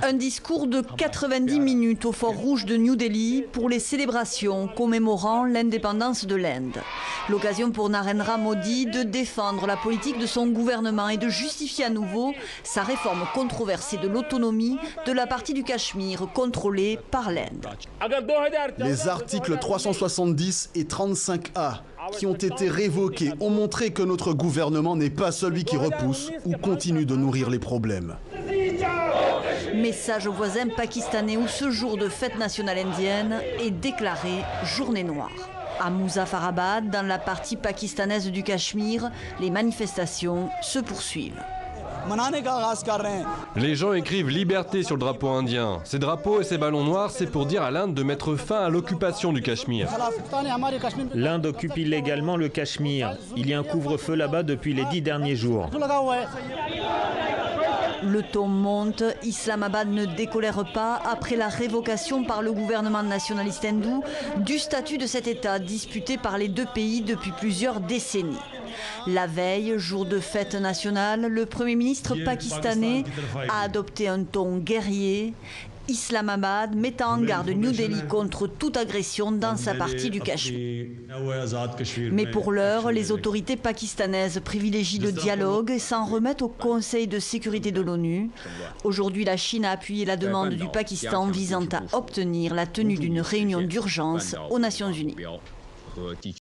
Un discours de 90 minutes au Fort Rouge de New Delhi pour les célébrations commémorant l'indépendance de l'Inde. L'occasion pour Narendra Modi de défendre la politique de son gouvernement et de justifier à nouveau sa réforme controversée de l'autonomie de la partie du Cachemire contrôlée par l'Inde. Les articles 370 et 35A qui ont été révoqués ont montré que notre gouvernement n'est pas celui qui repousse ou continue de nourrir les problèmes. Message aux voisins pakistanais où ce jour de fête nationale indienne est déclaré journée noire. À Muzaffarabad, dans la partie pakistanaise du Cachemire, les manifestations se poursuivent. Les gens écrivent liberté sur le drapeau indien. Ces drapeaux et ces ballons noirs, c'est pour dire à l'Inde de mettre fin à l'occupation du Cachemire. L'Inde occupe illégalement le Cachemire. Il y a un couvre-feu là-bas depuis les 10 derniers jours. Le ton monte, Islamabad ne décolère pas après la révocation par le gouvernement nationaliste hindou du statut de cet État disputé par les deux pays depuis plusieurs décennies. La veille, jour de fête nationale, le Premier ministre pakistanais a adopté un ton guerrier. Islamabad mettant en garde New Delhi contre toute agression dans sa partie du Cachemire. Mais pour l'heure, les autorités pakistanaises privilégient le dialogue et s'en remettent au Conseil de sécurité de l'ONU. Aujourd'hui, la Chine a appuyé la demande du Pakistan visant à obtenir la tenue d'une réunion d'urgence aux Nations Unies.